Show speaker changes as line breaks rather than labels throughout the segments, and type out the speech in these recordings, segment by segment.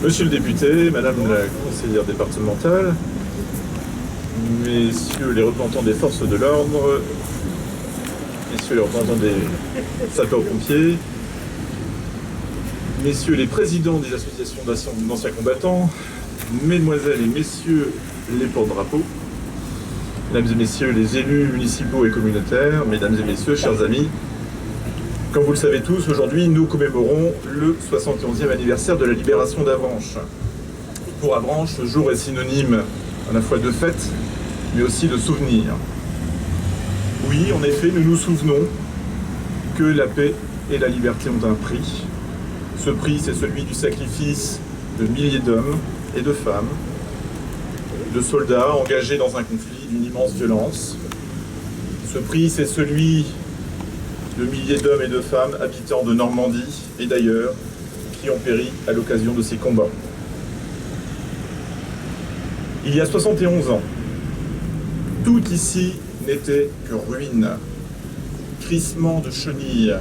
Monsieur le député, madame la conseillère départementale, messieurs les représentants des forces de l'ordre, messieurs les représentants des sapeurs-pompiers, messieurs les présidents des associations d'anciens combattants, mesdemoiselles et messieurs les porte-drapeaux, mesdames et messieurs les élus municipaux et communautaires, mesdames et messieurs, chers amis, comme vous le savez tous, aujourd'hui nous commémorons le 71e anniversaire de la libération d'Avranches. Pour Avranches, ce jour est synonyme à la fois de fête, mais aussi de souvenir. Oui, en effet, nous nous souvenons que la paix et la liberté ont un prix. Ce prix, c'est celui du sacrifice de milliers d'hommes et de femmes, de soldats engagés dans un conflit d'une immense violence. Ce prix, c'est celui de milliers d'hommes et de femmes habitants de Normandie et d'ailleurs qui ont péri à l'occasion de ces combats. Il y a 71 ans, tout ici n'était que ruine, crissement de chenilles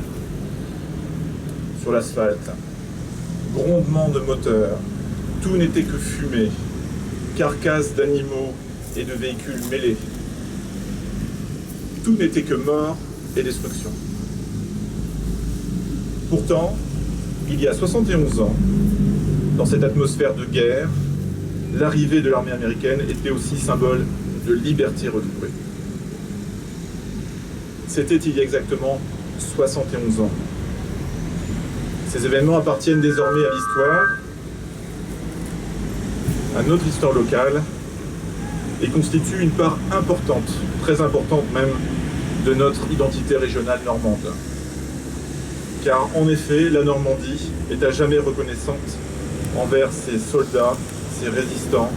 sur l'asphalte, grondement de moteurs, tout n'était que fumée, carcasses d'animaux et de véhicules mêlés. Tout n'était que mort et destruction. Pourtant, il y a 71 ans, dans cette atmosphère de guerre, l'arrivée de l'armée américaine était aussi symbole de liberté retrouvée. C'était il y a exactement 71 ans. Ces événements appartiennent désormais à l'histoire, à notre histoire locale, et constituent une part importante, très importante même, de notre identité régionale normande. Car en effet, la Normandie est à jamais reconnaissante envers ses soldats, ses résistants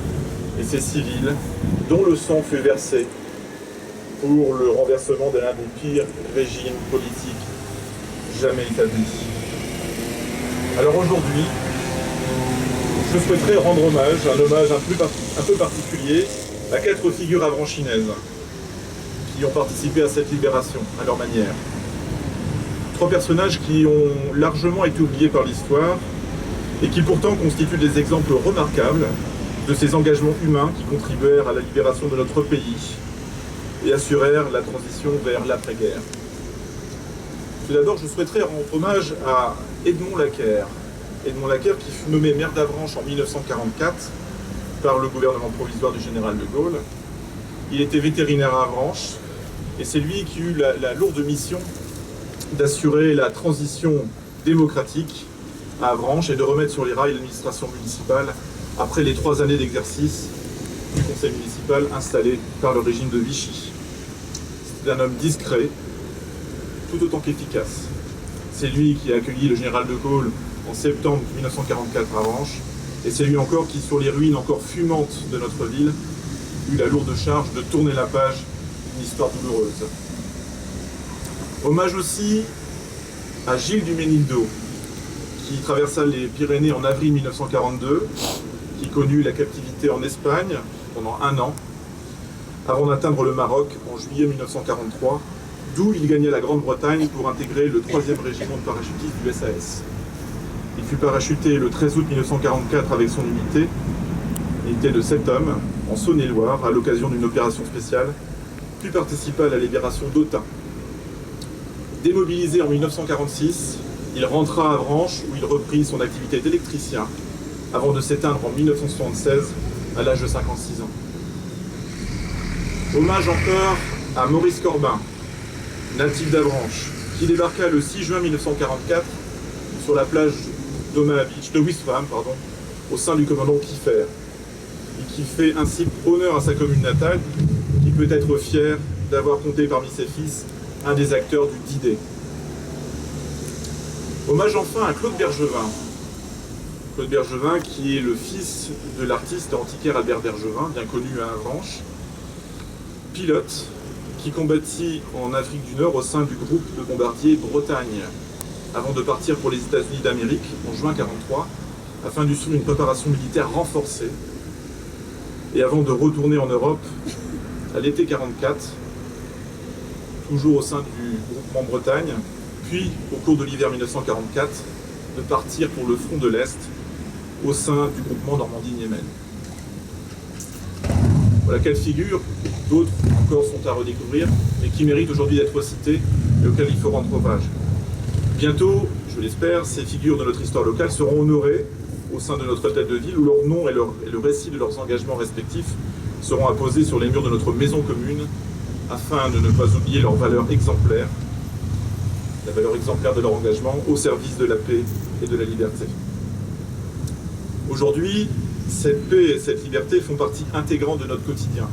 et ses civils, dont le sang fut versé pour le renversement de l'un des pires régimes politiques jamais établis. Alors aujourd'hui, je souhaiterais rendre hommage, un hommage un peu particulier, à 4 figures avranchinaises qui ont participé à cette libération, à leur manière. 3 personnages qui ont largement été oubliés par l'histoire et qui pourtant constituent des exemples remarquables de ces engagements humains qui contribuèrent à la libération de notre pays et assurèrent la transition vers l'après-guerre. Tout d'abord, je souhaiterais rendre hommage à Edmond Laquer. Edmond Laquer qui fut nommé maire d'Avranches en 1944 par le gouvernement provisoire du général de Gaulle. Il était vétérinaire à Avranches et c'est lui qui eut la lourde mission d'assurer la transition démocratique à Avranches et de remettre sur les rails l'administration municipale après les 3 années d'exercice du conseil municipal installé par le régime de Vichy. C'est un homme discret, tout autant qu'efficace. C'est lui qui a accueilli le général de Gaulle en septembre 1944 à Avranches, et c'est lui encore qui, sur les ruines encore fumantes de notre ville, eut la lourde charge de tourner la page d'une histoire douloureuse. Hommage aussi à Gilles Duménil-Dos, qui traversa les Pyrénées en avril 1942, qui connut la captivité en Espagne pendant 1 an, avant d'atteindre le Maroc en juillet 1943, d'où il gagna la Grande-Bretagne pour intégrer le 3e régiment de parachutistes du SAS. Il fut parachuté le 13 août 1944 avec son unité, unité de 7 hommes, en Saône-et-Loire, à l'occasion d'une opération spéciale, puis participa à la libération d'Autun. Démobilisé en 1946, il rentra à Avranches où il reprit son activité d'électricien avant de s'éteindre en 1976 à l'âge de 56 ans. Hommage encore à Maurice Corbin, natif d'Avranches, qui débarqua le 6 juin 1944 sur la plage de Ouistreham, au sein du commandant Kieffer, et qui fait ainsi honneur à sa commune natale, qui peut être fier d'avoir compté parmi ses fils un des acteurs du D-Day. Hommage enfin à Claude Bergevin. Claude Bergevin qui est le fils de l'artiste antiquaire Albert Bergevin, bien connu à Avranches, pilote qui combattit en Afrique du Nord au sein du groupe de bombardiers Bretagne, avant de partir pour les États-Unis d'Amérique en juin 1943, afin de suivre une préparation militaire renforcée, et avant de retourner en Europe à l'été 1944, toujours au sein du groupement Bretagne, puis au cours de l'hiver 1944, de partir pour le front de l'Est, au sein du groupement Normandie-Niemen. Voilà quelques figures, d'autres encore sont à redécouvrir, mais qui méritent aujourd'hui d'être citées et auxquelles il faut rendre hommage. Bientôt, je l'espère, ces figures de notre histoire locale seront honorées au sein de notre hôtel de ville, où leur nom et le récit de leurs engagements respectifs seront apposés sur les murs de notre maison commune, afin de ne pas oublier leur valeur exemplaire, la valeur exemplaire de leur engagement au service de la paix et de la liberté. Aujourd'hui, cette paix et cette liberté font partie intégrante de notre quotidien.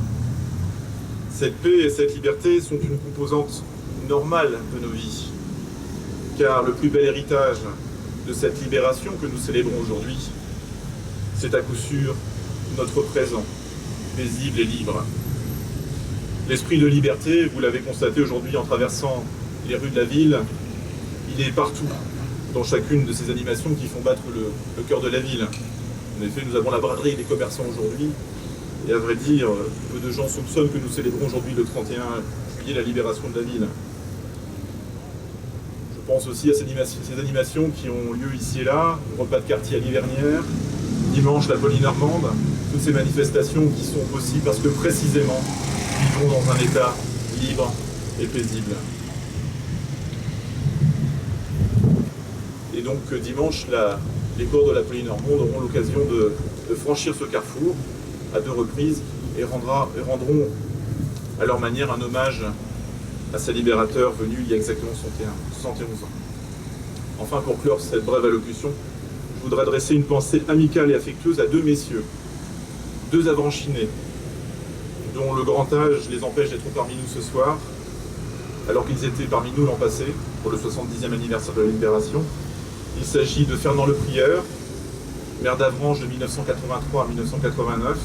Cette paix et cette liberté sont une composante normale de nos vies, car le plus bel héritage de cette libération que nous célébrons aujourd'hui, c'est à coup sûr notre présent, paisible et libre. L'esprit de liberté, vous l'avez constaté aujourd'hui en traversant les rues de la ville, il est partout, dans chacune de ces animations qui font battre le cœur de la ville. En effet, nous avons la braderie des commerçants aujourd'hui, et à vrai dire, peu de gens soupçonnent que nous célébrons aujourd'hui le 31 juillet la libération de la ville. Je pense aussi à ces animations qui ont lieu ici et là, le repas de quartier à l'Hivernière, dimanche la Poly Normande, toutes ces manifestations qui sont possibles parce que précisément, nous vivons dans un état libre et paisible. Et donc dimanche, les corps de la Poly Normande auront l'occasion de franchir ce carrefour à 2 reprises et rendront à leur manière un hommage à ces libérateurs venus il y a exactement 71 ans. Enfin, pour clore cette brève allocution, je voudrais adresser une pensée amicale et affectueuse à 2 messieurs, 2 avranchinés, dont le grand âge les empêche d'être parmi nous ce soir, alors qu'ils étaient parmi nous l'an passé, pour le 70e anniversaire de la Libération. Il s'agit de Fernand Le Prieur, maire d'Avranches de 1983 à 1989,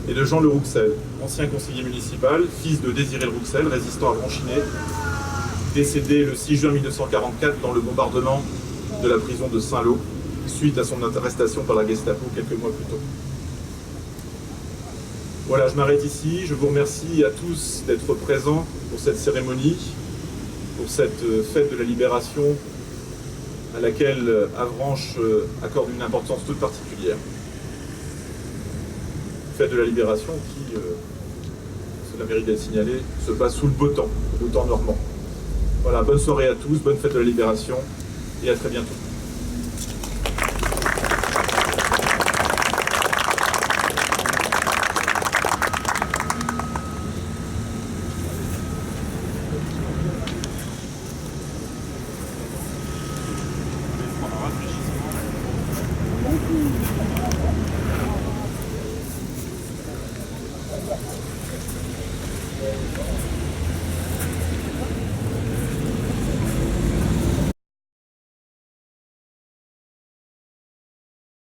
et de Jean Le Rouxel, ancien conseiller municipal, fils de Désiré Le Rouxel, résistant avranchiné, décédé le 6 juin 1944 dans le bombardement de la prison de Saint-Lô, suite à son arrestation par la Gestapo quelques mois plus tôt. Voilà, je m'arrête ici. Je vous remercie à tous d'être présents pour cette cérémonie, pour cette fête de la Libération à laquelle Avranches accorde une importance toute particulière. Fête de la Libération qui, cela mérite d'être signalé, se passe sous le beau temps normand. Voilà, bonne soirée à tous, bonne fête de la Libération et à très bientôt.
Thank you.